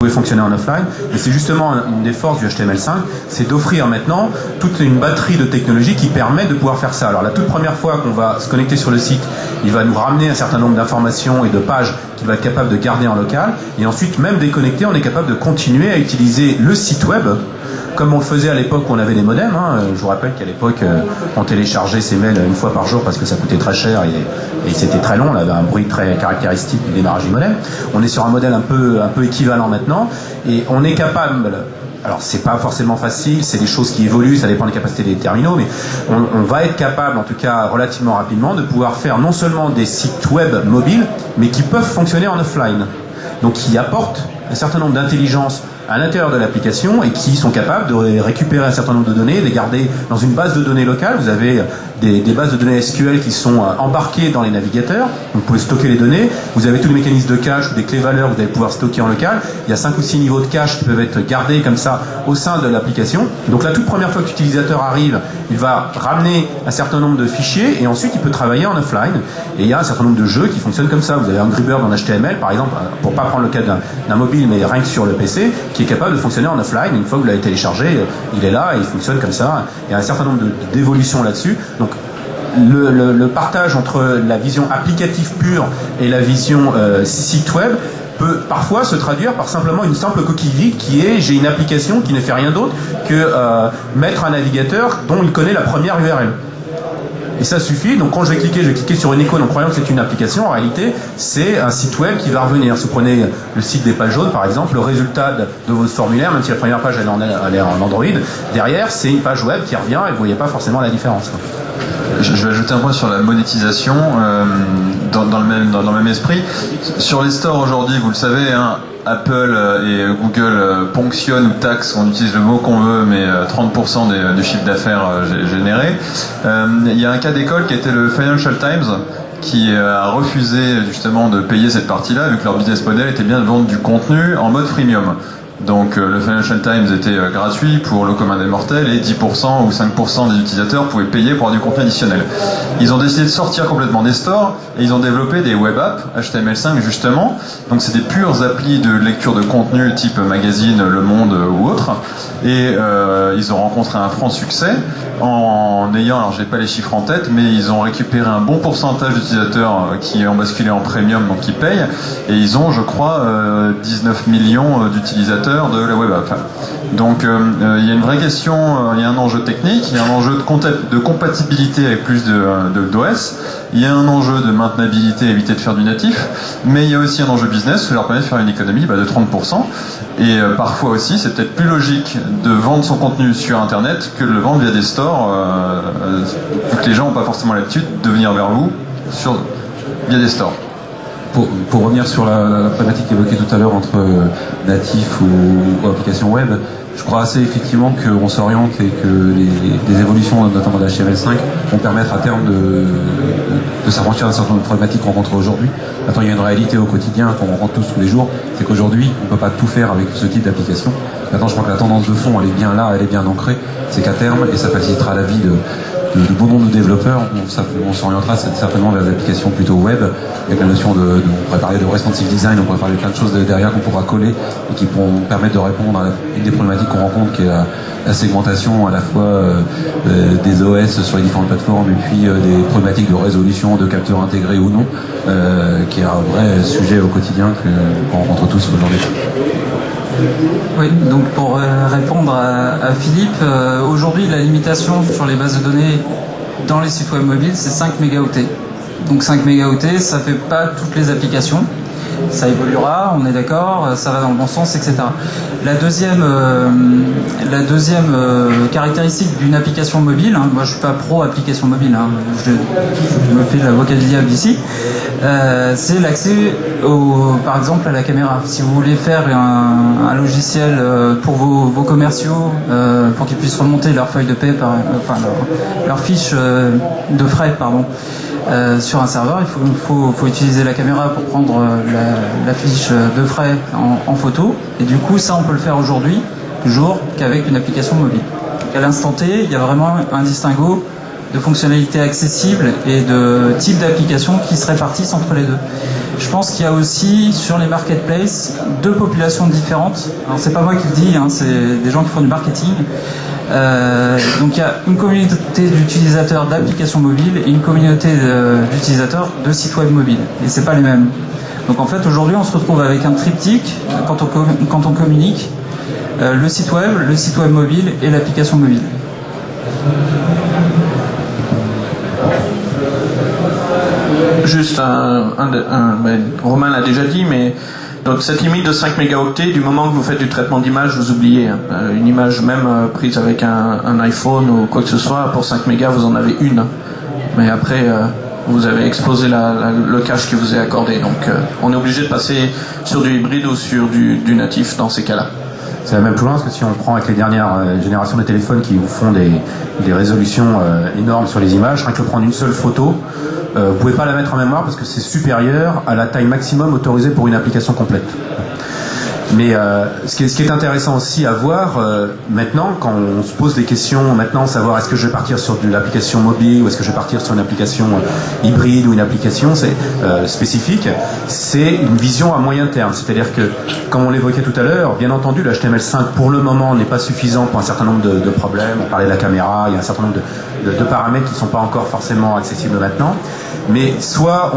pouvez fonctionner en offline, et c'est justement une des forces du HTML5, c'est d'offrir maintenant toute une batterie de technologies qui permet de pouvoir faire ça. Alors la toute première fois qu'on va se connecter sur le site, il va nous ramener un certain nombre d'informations et de pages qu'il va être capable de garder en local, et ensuite même déconnecté, on est capable de continuer à utiliser le site web comme on le faisait à l'époque où on avait les modems. Je vous rappelle qu'à l'époque, on téléchargeait ses mails une fois par jour parce que ça coûtait très cher et c'était très long. On avait un bruit très caractéristique du démarrage du modem. On est sur un modèle un peu équivalent maintenant et on est capable. Alors c'est pas forcément facile, c'est des choses qui évoluent, ça dépend des capacités des terminaux, mais on va être capable, en tout cas relativement rapidement, de pouvoir faire non seulement des sites web mobiles, mais qui peuvent fonctionner en offline. Donc qui apportent un certain nombre d'intelligences à l'intérieur de l'application et qui sont capables de récupérer un certain nombre de données, de les garder dans une base de données locale. Vous avez des bases de données SQL qui sont embarquées dans les navigateurs. Vous pouvez stocker les données. Vous avez tous les mécanismes de cache ou des clés valeurs que vous allez pouvoir stocker en local. Il y a 5 ou 6 niveaux de cache qui peuvent être gardés comme ça au sein de l'application. Donc la toute première fois que l'utilisateur arrive, il va ramener un certain nombre de fichiers et ensuite il peut travailler en offline. Et il y a un certain nombre de jeux qui fonctionnent comme ça. Vous avez Angry Bird en HTML par exemple, pour pas prendre le cas d'un mobile mais rien que sur le PC, qui est capable de fonctionner en offline. Une fois que vous l'avez téléchargé, il est là et il fonctionne comme ça. Il y a un certain nombre d'évolutions là-dessus. Donc le partage entre la vision applicative pure et la vision site web peut parfois se traduire par simplement une simple coquille vide qui est j'ai une application qui ne fait rien d'autre que mettre un navigateur dont il connaît la première URL. Et ça suffit, donc quand je vais cliquer sur une icône en croyant que c'est une application, en réalité, c'est un site web qui va revenir. Si vous prenez le site des pages jaunes, par exemple, le résultat de votre formulaire, même si la première page elle est en Android, derrière, c'est une page web qui revient et vous voyez pas forcément la différence. Je vais ajouter un point sur la monétisation dans le même esprit. Sur les stores aujourd'hui, vous le savez, Apple et Google ponctionnent ou taxent, on utilise le mot qu'on veut, mais 30% du chiffre d'affaires généré. Il y a un cas d'école qui était le Financial Times, qui a refusé justement de payer cette partie-là, vu que leur business model était bien de vendre du contenu en mode freemium. Donc le Financial Times était gratuit pour le commun des mortels et 10% ou 5% des utilisateurs pouvaient payer pour avoir du contenu additionnel. Ils ont décidé de sortir complètement des stores et ils ont développé des web apps HTML5 justement. Donc c'est des pures applis de lecture de contenu type magazine, Le Monde ou autre. Et ils ont rencontré un franc succès en ayant, alors j'ai pas les chiffres en tête, mais ils ont récupéré un bon pourcentage d'utilisateurs qui ont basculé en premium, donc qui payent. Et ils ont, je crois, 19 millions d'utilisateurs de la web app. Donc il y a une vraie question, il y a un enjeu technique, il y a un enjeu de compatibilité avec plus d'OS, il y a un enjeu de maintenabilité, éviter de faire du natif, mais il y a aussi un enjeu business qui leur permet de faire une économie de 30%. Et parfois aussi, c'est peut-être plus logique de vendre son contenu sur Internet que de le vendre via des stores, vu que les gens n'ont pas forcément l'habitude de venir vers vous via des stores. Pour revenir sur la problématique évoquée tout à l'heure entre natif ou application web, je crois assez effectivement qu'on s'oriente et que les évolutions, notamment de HTML5, vont permettre à terme de s'affranchir d'un certain nombre de problématiques qu'on rencontre aujourd'hui. Maintenant, il y a une réalité au quotidien qu'on rencontre tous les jours, c'est qu'aujourd'hui, on ne peut pas tout faire avec ce type d'application. Maintenant, je crois que la tendance de fond, elle est bien là, elle est bien ancrée, c'est qu'à terme, et ça facilitera la vie de bon nombre de développeurs, on s'orientera certainement vers des applications plutôt web, avec la notion on pourrait parler de responsive design, on pourrait parler de plein de choses derrière qu'on pourra coller et qui pourront permettre de répondre à une des problématiques qu'on rencontre, qui est la segmentation à la fois des OS sur les différentes plateformes et puis des problématiques de résolution, de capteurs intégrés ou non, qui est un vrai sujet au quotidien qu'on rencontre tous aujourd'hui. Oui, donc pour répondre à Philippe, aujourd'hui la limitation sur les bases de données dans les sites web mobiles c'est 5 mégaoctets. Donc 5 mégaoctets, ça fait pas toutes les applications, ça évoluera, on est d'accord, ça va dans le bon sens, etc. La deuxième caractéristique d'une application mobile, moi je suis pas pro application mobile, je me fais l'avocat du diable ici, c'est l'accès par exemple à la caméra. Si vous voulez faire un logiciel pour vos commerciaux, pour qu'ils puissent remonter leur feuille de paie, leur fiche de frais, sur un serveur, il faut utiliser la caméra pour prendre la fiche de frais en photo, et du coup ça on peut le faire aujourd'hui toujours qu'avec une application mobile. Donc à l'instant T, il y a vraiment un distinguo de fonctionnalités accessibles et de types d'applications qui se répartissent entre les deux. Je pense qu'il y a aussi sur les marketplaces deux populations différentes. Alors c'est pas moi qui le dis, hein, c'est des gens qui font du marketing. Donc il y a une communauté d'utilisateurs d'applications mobiles et une communauté d'utilisateurs de sites web mobiles. Et c'est pas les mêmes. Donc en fait aujourd'hui on se retrouve avec un triptyque quand on communique, le site web mobile et l'application mobile. Juste Romain l'a déjà dit, mais donc cette limite de 5 mégaoctets, du moment que vous faites du traitement d'image, vous oubliez. Une image même prise avec un iPhone ou quoi que ce soit, pour 5 mégas, vous en avez une. Mais après, vous avez explosé le cache qui vous est accordé. Donc on est obligé de passer sur du hybride ou sur du natif dans ces cas-là. Ça va même plus loin, parce que si on prend avec les dernières générations de téléphones qui vous font des résolutions énormes sur les images, rien que prendre une seule photo, vous pouvez pas la mettre en mémoire parce que c'est supérieur à la taille maximum autorisée pour une application complète. Mais ce qui est intéressant aussi à voir maintenant, quand on se pose des questions, maintenant, savoir est-ce que je vais partir sur de l'application mobile ou est-ce que je vais partir sur une application hybride ou une application spécifique, c'est une vision à moyen terme. C'est-à-dire que, comme on l'évoquait tout à l'heure, bien entendu, le HTML5 pour le moment n'est pas suffisant pour un certain nombre de problèmes. On parlait de la caméra, il y a un certain nombre de paramètres qui ne sont pas encore forcément accessibles maintenant. Mais soit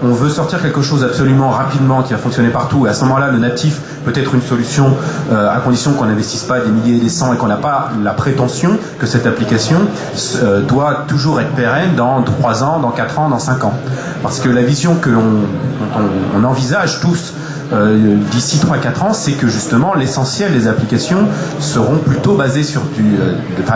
on veut sortir quelque chose absolument rapidement qui va fonctionner partout, et à ce moment-là, le natif peut être une solution à condition qu'on n'investisse pas des milliers et des cents et qu'on n'a pas la prétention que cette application doit toujours être pérenne dans 3 ans, dans 4 ans, dans 5 ans. Parce que la vision que l'on envisage tous d'ici 3-4 ans, c'est que justement l'essentiel des applications seront plutôt basées sur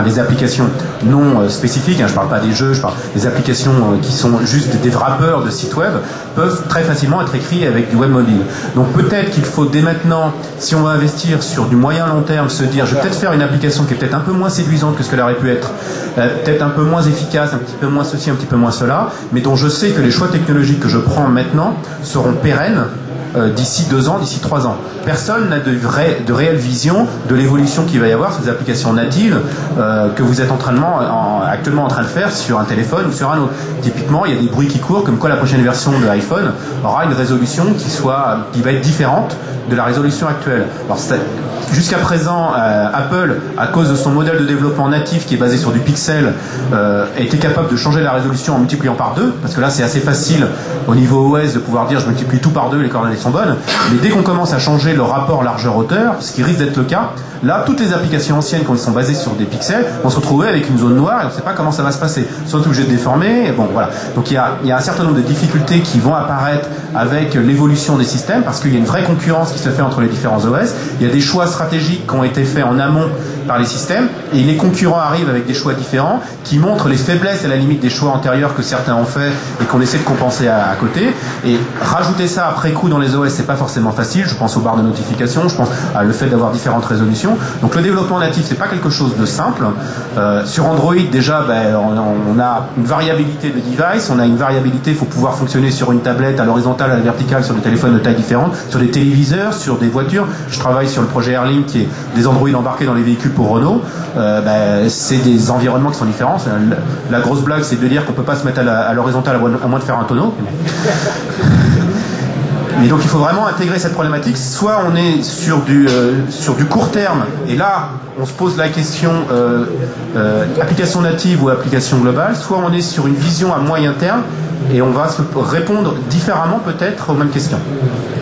des applications non spécifiques, hein, je parle pas des jeux, je parle des applications qui sont juste des wrappers de sites web, peuvent très facilement être écrits avec du web mobile. Donc peut-être qu'il faut dès maintenant, si on va investir sur du moyen long terme, se dire je vais peut-être faire une application qui est peut-être un peu moins séduisante que ce qu'elle aurait pu être, peut-être un peu moins efficace, un petit peu moins ceci, un petit peu moins cela, mais dont je sais que les choix technologiques que je prends maintenant seront pérennes d'ici 2 ans, d'ici 3 ans. Personne n'a de réelle vision de l'évolution qu'il va y avoir sur des applications natives que vous êtes actuellement en train de faire sur un téléphone ou sur un autre. Typiquement, il y a des bruits qui courent comme quoi la prochaine version de l'iPhone aura une résolution qui va être différente de la résolution actuelle. Alors, jusqu'à présent, Apple, à cause de son modèle de développement natif qui est basé sur du pixel, était capable de changer la résolution en multipliant par 2, parce que là c'est assez facile au niveau OS de pouvoir dire je multiplie tout par 2, les coordonnées sont bonnes, mais dès qu'on commence à changer le rapport largeur-hauteur, ce qui risque d'être le cas, là toutes les applications anciennes qui sont basées sur des pixels vont se retrouver avec une zone noire et on ne sait pas comment ça va se passer. Soit obligé de déformer, bon voilà. Donc il y a un certain nombre de difficultés qui vont apparaître avec l'évolution des systèmes, parce qu'il y a une vraie concurrence qui se fait entre les différents OS, il y a des choix stratégiques qui ont été faits en amont par les systèmes, et les concurrents arrivent avec des choix différents qui montrent les faiblesses à la limite des choix antérieurs que certains ont fait et qu'on essaie de compenser à côté. Et rajouter ça après coup dans les OS, c'est pas forcément facile. Je pense aux barres de notification, je pense à le fait d'avoir différentes résolutions. Donc le développement natif, c'est pas quelque chose de simple. Sur Android, déjà, on a une variabilité de device, on a une variabilité, il faut pouvoir fonctionner sur une tablette à l'horizontale, à la verticale, sur des téléphones de taille différente, sur des téléviseurs, sur des voitures. Je travaille sur le projet Airlink qui est des Android embarqués dans les véhicules pour Renault. C'est des environnements qui sont différents. La grosse blague, c'est de dire qu'on peut pas se mettre à l'horizontale à moins de faire un tonneau. Mais donc il faut vraiment intégrer cette problématique. Soit on est sur du court terme, et là on se pose la question application native ou application globale, soit on est sur une vision à moyen terme et on va se répondre différemment peut-être aux mêmes questions.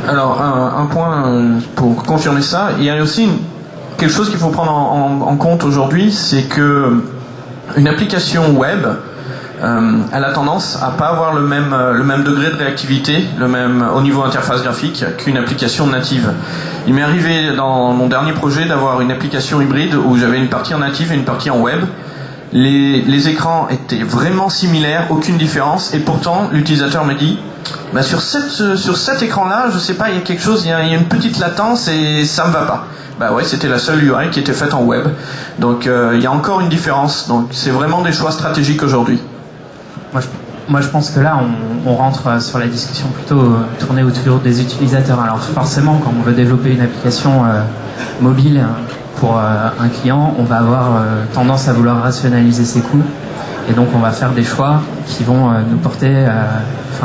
Alors un point pour confirmer ça, il y a aussi quelque chose qu'il faut prendre en compte aujourd'hui, c'est que une application web, elle a tendance à pas avoir le même degré de réactivité, au niveau interface graphique qu'une application native. Il m'est arrivé dans mon dernier projet d'avoir une application hybride où j'avais une partie en native et une partie en web. Les écrans étaient vraiment similaires, aucune différence, et pourtant l'utilisateur me dit sur cet écran-là, je sais pas, il y a quelque chose, il y a une petite latence et ça me va pas. Ouais, c'était la seule UI qui était faite en web. Donc il y a encore une différence. Donc c'est vraiment des choix stratégiques aujourd'hui. Moi je pense que là on rentre sur la discussion plutôt tournée autour des utilisateurs. Alors forcément quand on veut développer une application mobile pour un client, on va avoir tendance à vouloir rationaliser ses coûts, et donc on va faire des choix qui vont nous porter,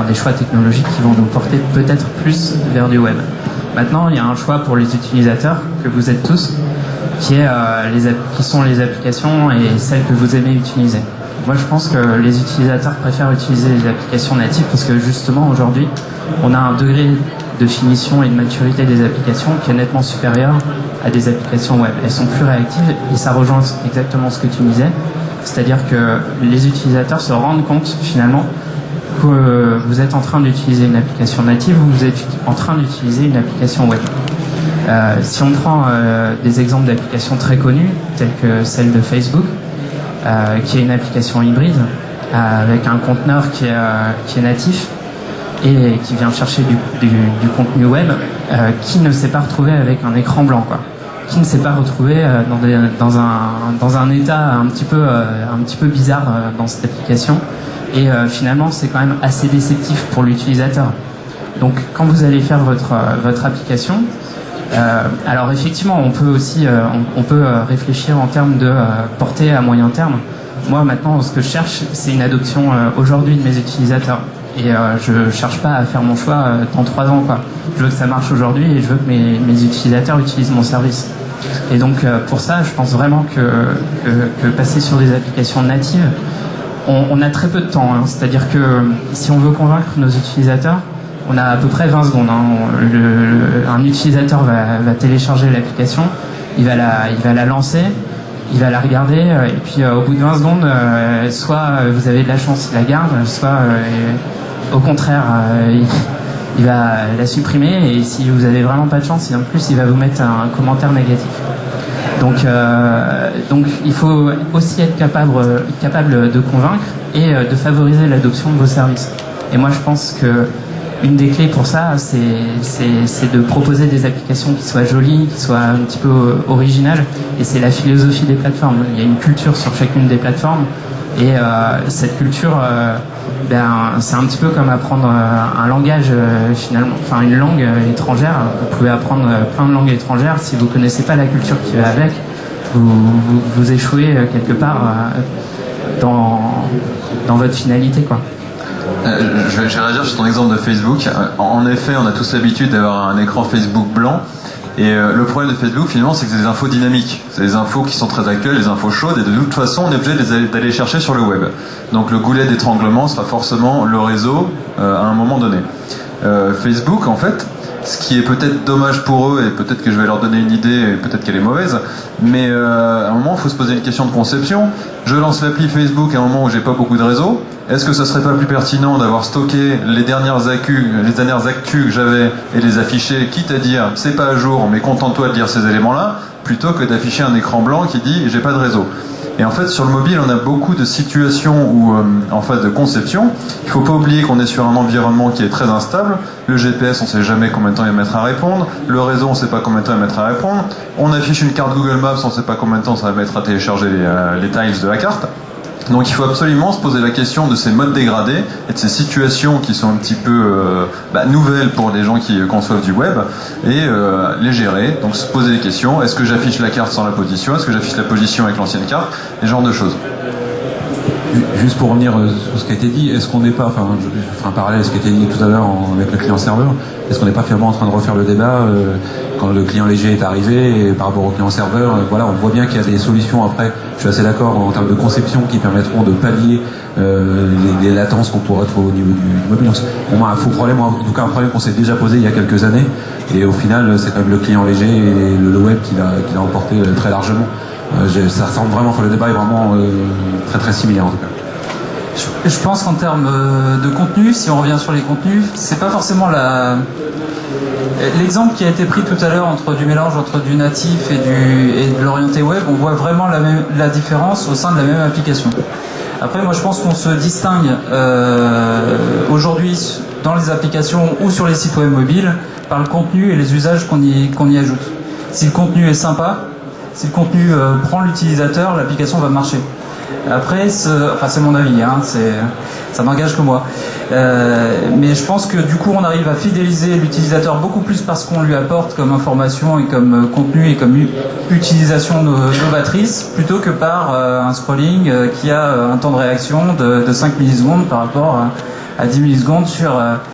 des choix technologiques qui vont nous porter peut-être plus vers du web. Maintenant, il y a un choix pour les utilisateurs, que vous êtes tous, qui sont les applications et celles que vous aimez utiliser. Moi, je pense que les utilisateurs préfèrent utiliser les applications natives parce que justement, aujourd'hui, on a un degré de finition et de maturité des applications qui est nettement supérieur à des applications web. Elles sont plus réactives et ça rejoint exactement ce que tu disais. C'est-à-dire que les utilisateurs se rendent compte finalement que vous êtes en train d'utiliser une application native ou vous êtes en train d'utiliser une application web. Si on prend des exemples d'applications très connues, telles que celle de Facebook, qui est une application hybride, avec un conteneur qui est natif et qui vient chercher du contenu web, qui ne s'est pas retrouvé avec un écran blanc, quoi. Qui ne s'est pas retrouvé dans un état un petit peu bizarre dans cette application. Et finalement, c'est quand même assez déceptif pour l'utilisateur. Donc, quand vous allez faire votre application, alors effectivement, on peut aussi réfléchir en termes de portée à moyen terme. Moi, maintenant, ce que je cherche, c'est une adoption aujourd'hui de mes utilisateurs. Et je cherche pas à faire mon choix dans 3 ans, quoi. Je veux que ça marche aujourd'hui et je veux que mes utilisateurs utilisent mon service. Et donc, pour ça, je pense vraiment que passer sur des applications natives, on a très peu de temps. Hein. C'est-à-dire que si on veut convaincre nos utilisateurs, on a à peu près 20 secondes. Hein. Un utilisateur va télécharger l'application, il va la lancer, il va la regarder, et puis au bout de 20 secondes, soit vous avez de la chance, il la garde, soit au contraire, il va la supprimer, et si vous avez vraiment pas de chance, en plus il va vous mettre un commentaire négatif. Donc il faut aussi être capable de convaincre et de favoriser l'adoption de vos services. Et moi je pense que une des clés pour ça, c'est de proposer des applications qui soient jolies, qui soient un petit peu originales, et c'est la philosophie des plateformes. Il y a une culture sur chacune des plateformes, et cette culture, c'est un petit peu comme apprendre un langage finalement, enfin une langue étrangère. Vous pouvez apprendre plein de langues étrangères, si vous connaissez pas la culture qui va avec, vous échouez quelque part dans votre finalité, quoi. Je vais réagir sur ton exemple de Facebook. En effet, on a tous l'habitude d'avoir un écran Facebook blanc. Et le problème de Facebook, finalement, c'est que c'est des infos dynamiques. C'est des infos qui sont très actuelles, des infos chaudes, et de toute façon, on est obligé d'aller chercher sur le web. Donc le goulet d'étranglement sera forcément le réseau à un moment donné. Facebook, en fait, ce qui est peut-être dommage pour eux, et peut-être que je vais leur donner une idée, et peut-être qu'elle est mauvaise, mais à un moment, il faut se poser une question de conception. Je lance l'appli Facebook à un moment où j'ai pas beaucoup de réseau. Est-ce que ça serait pas plus pertinent d'avoir stocké les dernières actus que j'avais et les afficher, quitte à dire c'est pas à jour, mais contente-toi de lire ces éléments-là, plutôt que d'afficher un écran blanc qui dit j'ai pas de réseau. Et en fait, sur le mobile, on a beaucoup de situations où, en phase de conception, il faut pas oublier qu'on est sur un environnement qui est très instable. Le GPS, on sait jamais combien de temps il va mettre à répondre. Le réseau, on sait pas combien de temps il va mettre à répondre. On affiche une carte Google Maps, on sait pas combien de temps ça va mettre à télécharger les tiles de la carte. Donc il faut absolument se poser la question de ces modes dégradés et de ces situations qui sont un petit peu nouvelles pour les gens qui conçoivent du web, et les gérer. Donc se poser les questions, est-ce que j'affiche la carte sans la position, est-ce que j'affiche la position avec l'ancienne carte, et ce genre de choses. Juste pour revenir sur ce qui a été dit, est-ce qu'on n'est pas, je ferai un parallèle à ce qui a été dit tout à l'heure avec le client-serveur, est-ce qu'on n'est pas finalement en train de refaire le débat quand le client léger est arrivé et par rapport au client-serveur, voilà, on voit bien qu'il y a des solutions après, je suis assez d'accord, en termes de conception qui permettront de pallier les latences qu'on pourrait trouver au niveau du mobile. Donc, on a un faux problème, en tout cas un problème qu'on s'est déjà posé il y a quelques années, et au final c'est quand même le client léger et le web qui l'a emporté très largement. Ça ressemble vraiment, le débat est vraiment très très similaire en tout cas. Je pense qu'en termes de contenu, si on revient sur les contenus, c'est pas forcément l'exemple qui a été pris tout à l'heure du mélange entre du natif et de l'orienté web. On voit vraiment la différence au sein de la même application. Après, moi, je pense qu'on se distingue aujourd'hui dans les applications ou sur les sites web mobiles par le contenu et les usages qu'on y ajoute. Si le contenu est sympa, si le contenu prend l'utilisateur, l'application va marcher. Après, c'est mon avis, hein, ça n'engage que moi. Mais je pense que du coup on arrive à fidéliser l'utilisateur beaucoup plus parce qu'on lui apporte comme information et comme contenu et comme utilisation novatrice, plutôt que par un scrolling qui a un temps de réaction de 5 millisecondes par rapport à 10 millisecondes sur